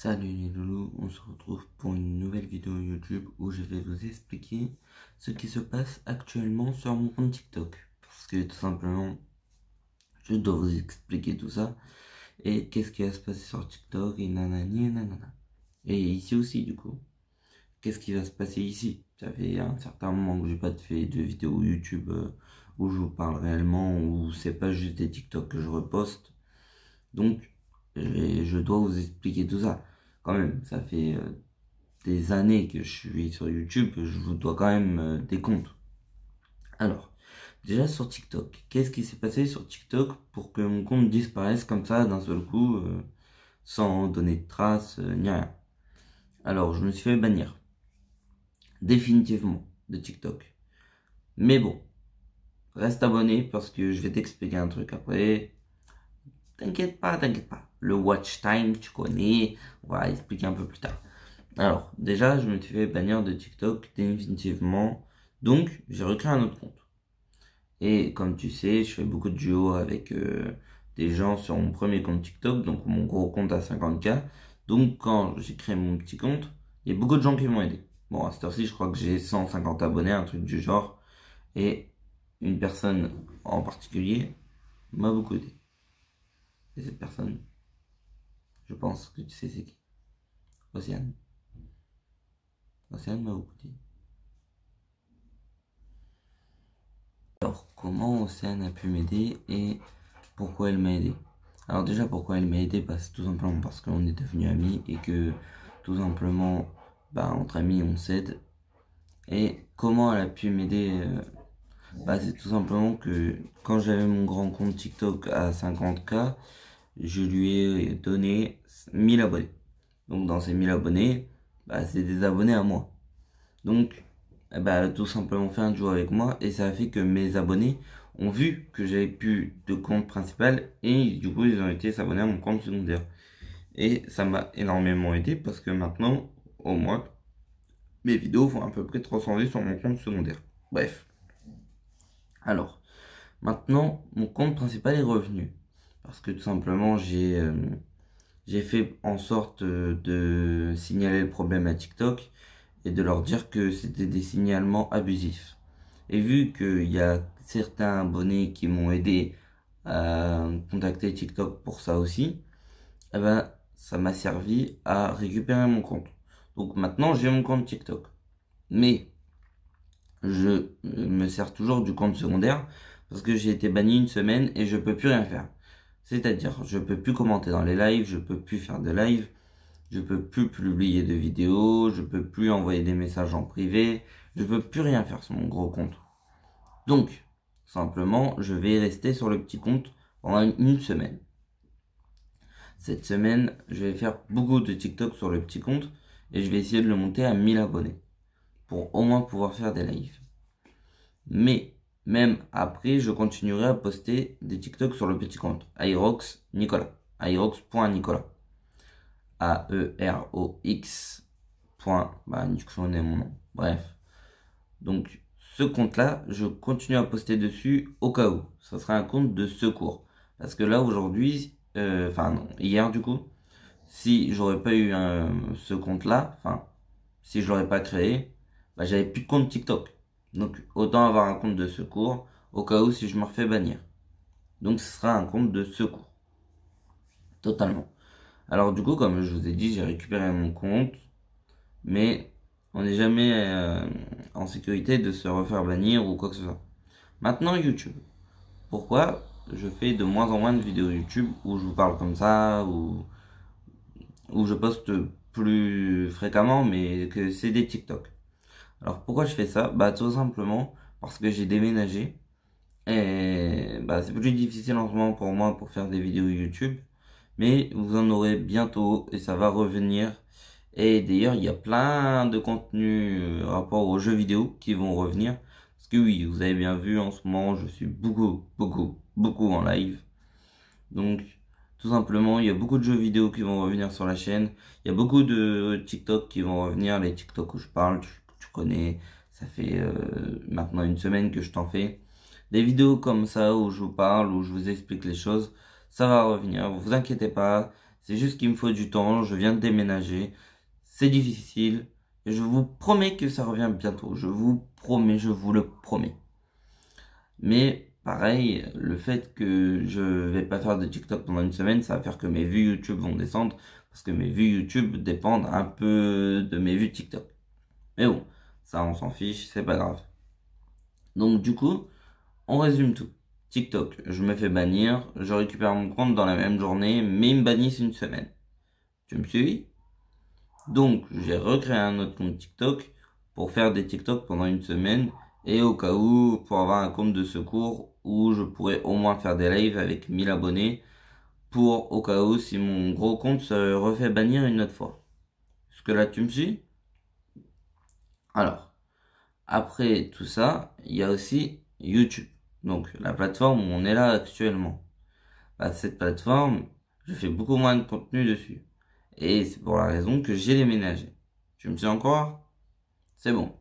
Salut les loulous, on se retrouve pour une nouvelle vidéo YouTube où je vais vous expliquer ce qui se passe actuellement sur mon compte TikTok. Parce que tout simplement, je dois vous expliquer tout ça et qu'est-ce qui va se passer sur TikTok et nanani et nanana. Et ici aussi du coup, qu'est-ce qui va se passer ici? Ça fait un certain moment que j'ai pas fait de vidéo YouTube où je vous parle réellement, où c'est pas juste des TikTok que je reposte. Donc, je dois vous expliquer tout ça. Quand même, ça fait des années que je suis sur YouTube, je vous dois quand même des comptes. Alors, déjà sur TikTok, qu'est-ce qui s'est passé sur TikTok pour que mon compte disparaisse comme ça d'un seul coup, sans donner de traces, ni rien? Alors, je me suis fait bannir, définitivement, de TikTok. Mais bon, reste abonné parce que je vais t'expliquer un truc après. T'inquiète pas, t'inquiète pas. Le watch time, tu connais, on va expliquer un peu plus tard. Alors, déjà, je me suis fait bannir de TikTok définitivement. Donc, j'ai recréé un autre compte. Et comme tu sais, je fais beaucoup de duos avec des gens sur mon premier compte TikTok, donc mon gros compte à 50K. Donc, quand j'ai créé mon petit compte, il y a beaucoup de gens qui m'ont aidé. Bon, à cette heure-ci, je crois que j'ai 150 abonnés, un truc du genre. Et une personne en particulier m'a beaucoup aidé. Et cette personne, je pense que tu sais c'est qui. Océane. Océane m'a beaucoup dit. Alors, comment Océane a pu m'aider et pourquoi elle m'a aidé? Alors déjà, pourquoi elle m'a aidé? Tout simplement parce qu'on est devenus amis et que tout simplement, entre amis, on s'aide. Et comment elle a pu m'aider? C'est tout simplement que quand j'avais mon grand compte TikTok à 50K, je lui ai donné 1000 abonnés. Donc dans ces 1000 abonnés, c'est des abonnés à moi. Donc, elle a tout simplement fait un duo avec moi et ça a fait que mes abonnés ont vu que j'avais plus de compte principal et du coup ils ont été s'abonner à mon compte secondaire. Et ça m'a énormément aidé parce que maintenant, au moins, mes vidéos font à peu près 300 vues sur mon compte secondaire. Bref. Alors, maintenant, mon compte principal est revenu. Parce que tout simplement, j'ai fait en sorte de signaler le problème à TikTok et de leur dire que c'était des signalements abusifs. Et vu qu'il y a certains abonnés qui m'ont aidé à contacter TikTok pour ça aussi, ça m'a servi à récupérer mon compte. Donc maintenant j'ai mon compte TikTok. Mais je me sers toujours du compte secondaire parce que j'ai été banni une semaine et je peux plus rien faire. C'est-à-dire, je peux plus commenter dans les lives, je peux plus faire de live, je peux plus publier de vidéos, je peux plus envoyer des messages en privé, je peux plus rien faire sur mon gros compte. Donc, simplement, je vais rester sur le petit compte pendant une semaine. Cette semaine, je vais faire beaucoup de TikTok sur le petit compte et je vais essayer de le monter à 1000 abonnés pour au moins pouvoir faire des lives. Mais même après, je continuerai à poster des TikTok sur le petit compte Aerox Nicolas. Aerox.Nicolas. A-E-R-O-X. Nicolas est mon nom. Bref. Donc, ce compte-là, je continue à poster dessus au cas où. Ça sera un compte de secours. Parce que là, aujourd'hui, hier du coup, si j'aurais pas eu ce compte-là, si je l'aurais pas créé, j'avais plus de compte TikTok. Donc, autant avoir un compte de secours au cas où si je me refais bannir. Donc, ce sera un compte de secours. Totalement. Alors, du coup, comme je vous ai dit, j'ai récupéré mon compte. Mais on n'est jamais en sécurité de se refaire bannir ou quoi que ce soit. Maintenant, YouTube. Pourquoi je fais de moins en moins de vidéos YouTube où je vous parle comme ça, où je poste plus fréquemment, mais que c'est des TikTok. Alors pourquoi je fais ça? Tout simplement parce que j'ai déménagé et c'est plus difficile en ce moment pour moi pour faire des vidéos YouTube, mais vous en aurez bientôt et ça va revenir. Et d'ailleurs, il y a plein de contenus rapport aux jeux vidéo qui vont revenir. Parce que oui, vous avez bien vu, en ce moment, je suis beaucoup en live. Donc, tout simplement, il y a beaucoup de jeux vidéo qui vont revenir sur la chaîne. Il y a beaucoup de TikTok qui vont revenir. Les TikTok où je parle, tu connais. Ça fait maintenant une semaine que je t'en fais. Des vidéos comme ça où je vous parle, où je vous explique les choses, ça va revenir. Vous inquiétez pas. C'est juste qu'il me faut du temps, je viens de déménager, c'est difficile, et je vous promets que ça revient bientôt, je vous promets, je vous le promets. Mais pareil, le fait que je vais pas faire de TikTok pendant une semaine, ça va faire que mes vues YouTube vont descendre, parce que mes vues YouTube dépendent un peu de mes vues TikTok. Mais bon, ça on s'en fiche, c'est pas grave. Donc du coup, on résume tout. TikTok, je me fais bannir, je récupère mon compte dans la même journée, mais ils me bannissent une semaine. Tu me suis? Donc, j'ai recréé un autre compte TikTok pour faire des TikTok pendant une semaine et au cas où, pour avoir un compte de secours où je pourrais au moins faire des lives avec 1000 abonnés pour au cas où si mon gros compte se refait bannir une autre fois. Est-ce que là tu me suis? Alors, après tout ça, il y a aussi YouTube. Donc, la plateforme où on est là actuellement. Bah, cette plateforme, je fais beaucoup moins de contenu dessus. Et c'est pour la raison que j'ai déménagé. Tu me suis encore? C'est bon.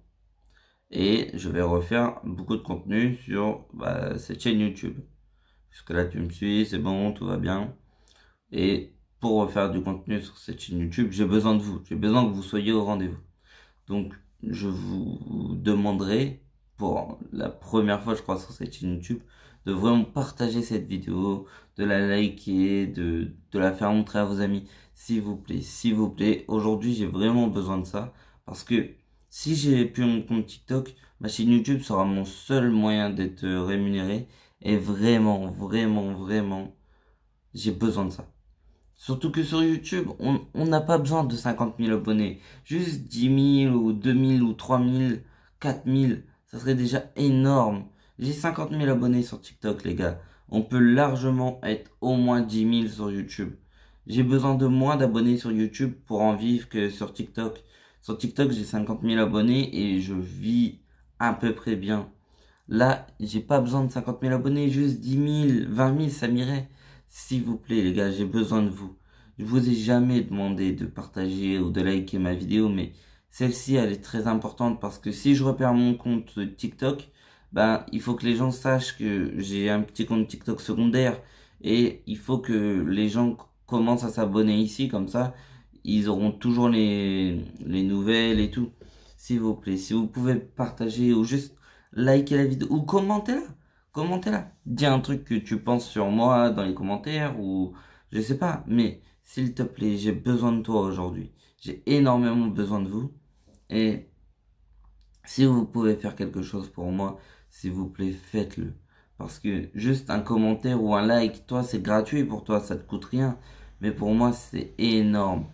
Et je vais refaire beaucoup de contenu sur cette chaîne YouTube. Jusque là tu me suis, c'est bon, tout va bien. Et pour refaire du contenu sur cette chaîne YouTube, j'ai besoin de vous. J'ai besoin que vous soyez au rendez-vous. Donc je vous demanderai pour la première fois je crois sur cette chaîne YouTube de vraiment partager cette vidéo, de la liker, de la faire montrer à vos amis, s'il vous plaît, s'il vous plaît. Aujourd'hui j'ai vraiment besoin de ça parce que si j'ai plus mon compte TikTok, ma chaîne YouTube sera mon seul moyen d'être rémunéré et vraiment, vraiment, vraiment, j'ai besoin de ça. Surtout que sur YouTube, on n'a pas besoin de 50 000 abonnés. Juste 10 000 ou 2 000 ou 3 000, 4 000, ça serait déjà énorme. J'ai 50 000 abonnés sur TikTok, les gars. On peut largement être au moins 10 000 sur YouTube. J'ai besoin de moins d'abonnés sur YouTube pour en vivre que sur TikTok. Sur TikTok, j'ai 50 000 abonnés et je vis à peu près bien. Là, j'ai pas besoin de 50 000 abonnés, juste 10 000, 20 000, ça m'irait. S'il vous plaît, les gars, j'ai besoin de vous. Je vous ai jamais demandé de partager ou de liker ma vidéo, mais celle-ci, elle est très importante parce que si je repère mon compte TikTok, ben, il faut que les gens sachent que j'ai un petit compte TikTok secondaire et il faut que les gens commencent à s'abonner ici, comme ça, ils auront toujours les nouvelles et tout. S'il vous plaît, si vous pouvez partager ou juste liker la vidéo ou commentez-la. Commentez-la. Dis un truc que tu penses sur moi dans les commentaires ou je sais pas. Mais s'il te plaît, j'ai besoin de toi aujourd'hui. J'ai énormément besoin de vous. Et si vous pouvez faire quelque chose pour moi, s'il vous plaît, faites-le. Parce que juste un commentaire ou un like, toi, c'est gratuit pour toi, ça te coûte rien. Mais pour moi, c'est énorme.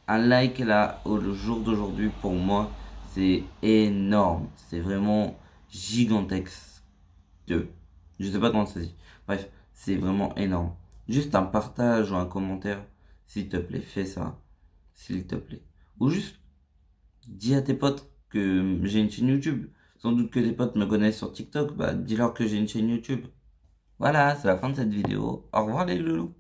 Un like là, au jour d'aujourd'hui, pour moi, c'est énorme. C'est vraiment gigantesque. Je sais pas comment ça se dit. Bref, c'est vraiment énorme. Juste un partage ou un commentaire, s'il te plaît, fais ça. S'il te plaît. Ou juste, dis à tes potes que j'ai une chaîne YouTube. Sans doute que tes potes me connaissent sur TikTok, bah dis-leur que j'ai une chaîne YouTube. Voilà, c'est la fin de cette vidéo. Au revoir les loulous.